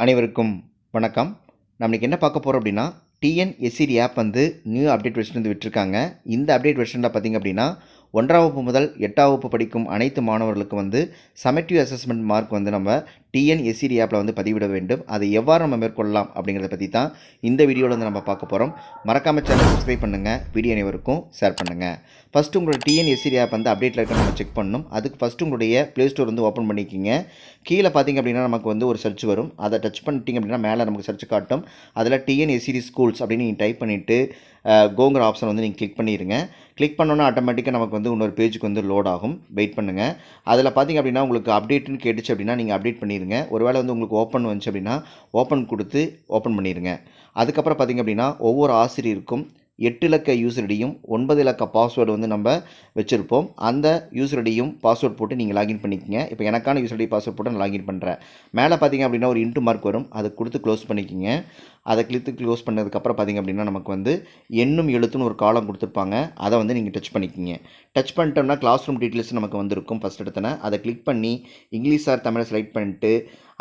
அனைவருக்கும் வணக்கம். நம்ம இன்னைக்கு என்ன பார்க்க போகிறோம் அப்படின்னா, டிஎன்எஸ்சிடி ஆப் வந்து நியூ அப்டேட் வெர்ஷன் வந்து விட்டுருக்காங்க. இந்த அப்டேட் வெர்ஷனில் பார்த்திங்க அப்படின்னா 1ஆம் வகுப்பு முதல் 8ஆம் வகுப்பு படிக்கும் அனைத்து மாணவர்களுக்கும் வந்து சம்மேட்டிவ் அசஸ்மெண்ட் மார்க் வந்து நம்ம டிஎன்எஸ்சிடி ஆப்பில் வந்து பதிவிட வேண்டும். அதை எவ்வாறு நம்ம மேற்கொள்ளலாம் அப்படிங்கிறத பற்றி தான் இந்த வீடியோவில் வந்து நம்ம பார்க்க போகிறோம். மறக்காமல் சேனல் சப்ஸ்கிரைப் பண்ணுங்கள், வீடியோ அனைவருக்கும் ஷேர் பண்ணுங்கள். ஃபஸ்ட்டு உங்களோட டிஎன்எஸ்சிடி ஆப் வந்து அப்டேட்டில் இருக்க நம்ம செக் பண்ணணும். அதுக்கு ஃபஸ்ட்டு உங்களுடைய ப்ளே ஸ்டோர் வந்து ஓப்பன் பண்ணிக்கிங்க. கீழே பார்த்திங்க அப்படின்னா நமக்கு வந்து ஒரு சர்ச் வரும். அதை டச் பண்ணிட்டீங்க அப்படின்னா மேலே நமக்கு சர்ச் காட்டும். அதில் டிஎன்எஸ்சிடி ஸ்கூல்ஸ் அப்படின்னு நீங்கள் டைப் பண்ணிவிட்டு கோங்கிற ஆப்ஷன் வந்து நீங்கள் கிளிக் பண்ணிடுங்க. கிளிக் பண்ணோன்னா ஆட்டோமேட்டிக்காக நமக்கு வந்து இன்னொரு பேஜுக்கு வந்து லோட் ஆகும். வெயிட் பண்ணுங்கள். அதில் பார்த்திங்க அப்படின்னா உங்களுக்கு அப்டேட்டுன்னு கேட்டுச்சு அப்படின்னா நீங்கள் அப்டேட் பண்ணிடுங்க. ஒருவேளை வந்து உங்களுக்கு ஓப்பன் வந்துச்சு அப்படின்னா ஓப்பன் கொடுத்து ஓப்பன் பண்ணிடுங்க. அதுக்கப்புறம் பார்த்திங்க அப்படின்னா ஒவ்வொரு ஆசிரியருக்கும் 8 இலக்க யூசர் ஐடியும் 9 இலக்க பாஸ்வேர்டு வந்து நம்ம வச்சுருப்போம். அந்த யூசர் ஐடியும் பாஸ்வேர்ட் போட்டு நீங்கள் லாகின் பண்ணிக்கோங்க. இப்போ எனக்கான யூசர் ஐடி பாஸ்வேர்ட் போட்டு நான் லாகின் பண்ணுறேன். மேலே பார்த்திங்க அப்படின்னா ஒரு இன்ட்டு மார்க் வரும். அதை கொடுத்து க்ளோஸ் பண்ணிக்கோங்க. அதை க்ளோஸ் பண்ணதுக்கப்புறம் பார்த்திங்க அப்படின்னா நமக்கு வந்து எண்ணும் எழுத்துன்னு ஒரு காலம் கொடுத்துருப்பாங்க. அதை வந்து நீங்கள் டச் பண்ணிக்கோங்க. டச் பண்ணிட்டோம்னா கிளாஸ் ரூம் டீட்டெயில்ஸ் நமக்கு வந்துருக்கும். ஃபஸ்ட் எடுத்தோன்னே அதை கிளிக் பண்ணி இங்கிலீஷ் ஆர் தமிழை செலக்ட் பண்ணிட்டு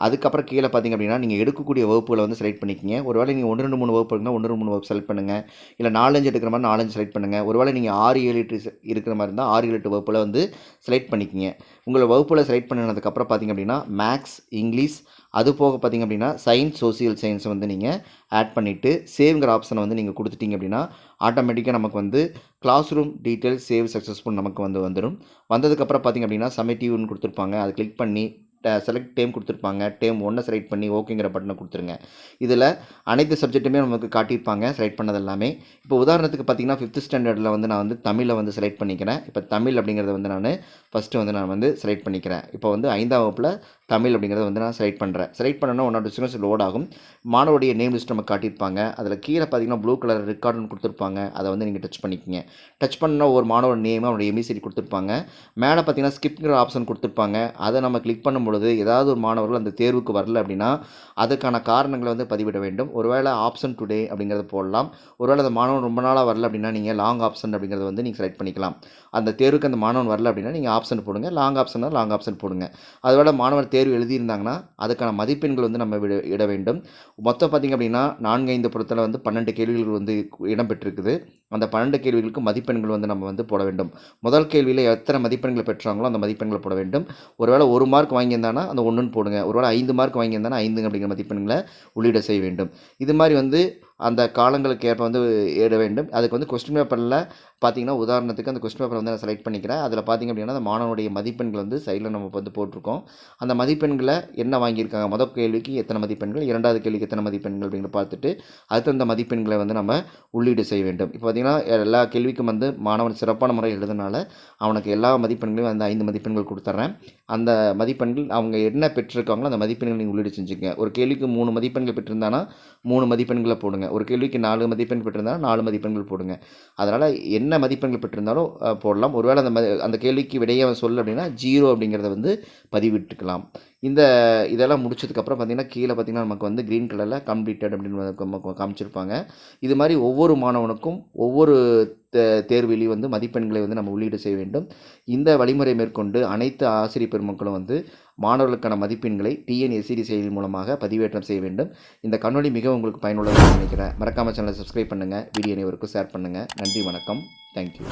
அதுக்கப்புறம் கீழே பார்த்திங்க அப்படின்னா நீங்கள் எடுக்கக்கூடிய வகுப்புகளை வந்து செலக்ட் பண்ணிக்கோங்க. ஒருவேளை நீங்கள் 1, 2, 3 வகுப்பு இருக்குன்னா 1, 2, 3 வகுப்பு செலக்ட் பண்ணுங்கள். இல்லை 4, 5 எடுக்கிற மாதிரி 4, 5 செலக்ட் பண்ணுங்கள். ஒருவேளை நீங்கள் 6, 7, 8 இருக்கிற மாதிரி இருந்தால் 6, 7, 8 வகுப்பில் வந்து செலக்ட் பண்ணிக்கோங்க. உங்களை வகுப்பில் செலக்ட் பண்ணினதுக்கப்புறம் பார்த்திங்க அப்படின்னா மேக்ஸ், இங்கிலீஷ், அது போக பார்த்திங்க அப்படின்னா சயின்ஸ், சோசியல் சயின்ஸ் வந்து நீங்கள் ஆட் பண்ணிவிட்டு சேவ்ங்கிற ஆப்ஷனை வந்து நீங்கள் கொடுத்துட்டிங்க அப்படின்னா ஆட்டோமேட்டிக்காக நமக்கு வந்து classroom details save successful நமக்கு வந்து வந்துடும். வந்ததுக்கப்புறம் பார்த்திங்க அப்படின்னா சம்மேட்டிவ்னு கொடுத்துருப்பாங்க. அதை கிளிக் பண்ணி செலக்ட் டேம் கொடுத்துருப்பாங்க. டேம் 1 செலக்ட் பண்ணி ஓகேங்கிற பட்டனை கொடுத்துருங்க. இதில் அனைத்து சப்ஜெக்ட்டுமே நமக்கு காட்டியிருப்பாங்க செலக்ட் பண்ணது எல்லாமே. இப்போ உதாரணத்துக்கு பார்த்திங்கன்னா 5th ஸ்டாண்டர்டில் வந்து நான் வந்து தமிழை வந்து செலக்ட் பண்ணிக்கிறேன். இப்போ தமிழ் அப்படிங்கிறத வந்து நான் ஃபஸ்ட்டு வந்து நான் வந்து செலக்ட் பண்ணிக்கிறேன். இப்போ வந்து 5ஆம் வகுப்பில் தமிழ் அப்படிங்கிறத வந்து நான் செலக்ட் பண்ணுறேன். செலக்ட் பண்ணோன்னா 1 or 2 செகண்ட்ஸ் லோட் ஆகும். மாணவருடைய நேம் லிஸ்ட் நமக்கு காட்டியிருப்பாங்க. அதில் கீழே பார்த்திங்கன்னா ப்ளூ கலர் ரெக்கார்டுன்னு கொடுத்துருப்பாங்க. அதை வந்து நீங்கள் டச் பண்ணிக்கோங்க. டச் பண்ணால் ஒரு மாணவர் நேம் அவருடைய எம்இசிடி கொடுத்துருப்பாங்க. மேலே பார்த்திங்கன்னா ஸ்கிப்ங்கிற ஆப்ஷன் கொடுத்துருப்பாங்க. அதை நம்ம கிளிக் பண்ணும்போது ஏதாவது ஒரு மாணவர்கள் அந்த தேர்வுக்கு வரல அப்படின்னா அதுக்கான காரணங்களை வந்து பதிவிட வேண்டும். ஒருவேளை ஆப்ஷன் டுடே அப்படிங்கிறத போடலாம். ஒருவேளை அந்த மாணவன் ரொம்ப நாளாக வரல அப்படின்னா நீங்கள் லாங் ஆப்ஷன் அப்படிங்கிறத வந்து நீங்கள் செலக்ட் பண்ணிக்கலாம். அந்த தேர்வுக்கு அந்த மாணவன் வரல அப்படின்னா நீங்கள் ஆப்ஷன் போடுங்க. லாங் ஆப்ஷன்னா லாங் ஆப்ஷன் போடுங்க. அதுவேளை மாணவர் தேர்வு எழுதியிருந்தாங்கன்னா அதுக்கான மதிப்பெண்கள் வந்து நம்ம இட வேண்டும். மொத்தம் பார்த்திங்க அப்படின்னா 4, 5 புறத்தில் வந்து 12 கேள்விகள் வந்து இடம்பெற்றிருக்குது. அந்த 12 கேள்விகளுக்கு மதிப்பெண்கள் வந்து நம்ம வந்து போட வேண்டும். முதல் கேள்வியில் எத்தனை மதிப்பெண்களை பெற்றாங்களோ அந்த மதிப்பெண்களை போட வேண்டும். ஒருவேளை 1 மார்க் வாங்கியிருந்தானா அந்த 1ன்னு போடுங்க. ஒருவேளை 5 மார்க் வாங்கியிருந்தானா 5 அப்படிங்கிற மதிப்பெண்களை உள்ளிட செய்ய வேண்டும். இது மாதிரி வந்து அந்த காலங்களுக்கு ஏற்ப வந்து இட வேண்டும். அதுக்கு வந்து கொஸ்டின் பேப்பரில் பார்த்திங்கன்னா உதாரணத்துக்கு அந்த கொஸ்டின் பேப்பர் வந்து நான் செலக்ட் பண்ணிக்கிறேன். அதில் பார்த்திங்க அப்படின்னா அந்த மாணவனுடைய மதிப்பெண்கள் வந்து சைடில் நம்ம வந்து போட்டிருக்கோம். அந்த மதிப்பெண்களை என்ன வாங்கியிருக்காங்க, முதல் கேள்விக்கு எத்தனை மதிப்பெண்கள், 2வது கேள்விக்கு எத்தனை மதிப்பெண்கள் அப்படிங்கிற பார்த்துட்டு அடுத்த அந்த மதிப்பெண்களை வந்து நம்ம உள்ளீடு செய்ய வேண்டும். இப்போ பார்த்திங்கன்னா எல்லா கேள்விக்கும் வந்து மாணவன் சிறப்பான முறை எழுதுனால அவனுக்கு எல்லா மதிப்பெண்களையும் அந்த 5 மதிப்பெண்கள் கொடுத்துட்றேன். அந்த மதிப்பெண்கள் அவங்க என்ன பெற்றிருக்காங்களோ அந்த மதிப்பெண்கள் நீங்கள் உள்ளீடு செஞ்சுக்கங்க. ஒரு கேள்விக்கு 3 மதிப்பெண்கள் பெற்றிருந்தானா 3 மதிப்பெண்களை போடுங்க. ஒரு கேள்விக்கு 4 மதிப்பெண் பெற்றிருந்தாலும் 4 மதிப்பெண்கள் போடுங்க. அதனால் என்ன மதிப்பெண்கள் பெற்றிருந்தாலும் போடலாம். ஒருவேளை அந்த கேள்விக்கு விடையை சொல்ல அப்படின்னா 0 அப்படிங்கிறத வந்து பதிவிட்டுக்கலாம். இதெல்லாம் முடிச்சதுக்கப்புறம் பார்த்திங்கன்னா கீழே பார்த்திங்கன்னா நமக்கு வந்து க்ரீன் கலரில் கம்ப்ளீட்டட் அப்படின்னு காமிச்சிருப்பாங்க. இது மாதிரி ஒவ்வொரு மாணவனுக்கும் ஒவ்வொரு தேர்விலையும் வந்து மதிப்பெண்களை வந்து நம்ம உள்ளீடு செய்ய வேண்டும். இந்த வழிமுறை மேற்கொண்டு அனைத்து ஆசிரியர் பெருமக்களும் வந்து மாணவர்களுக்கான மதிப்பெண்களை டிஎன்எஸ்சிடி செயலி மூலமாக பதிவேற்றம் செய்ய வேண்டும். இந்த காணொளி மிக உங்களுக்கு பயனுள்ளதாக நினைக்கிறேன். மறக்காமல் சேனலை சப்ஸ்கிரைப் பண்ணுங்கள், வீடியோ அனைவருக்கும் ஷேர் பண்ணுங்கள். நன்றி, வணக்கம், தேங்க்யூ.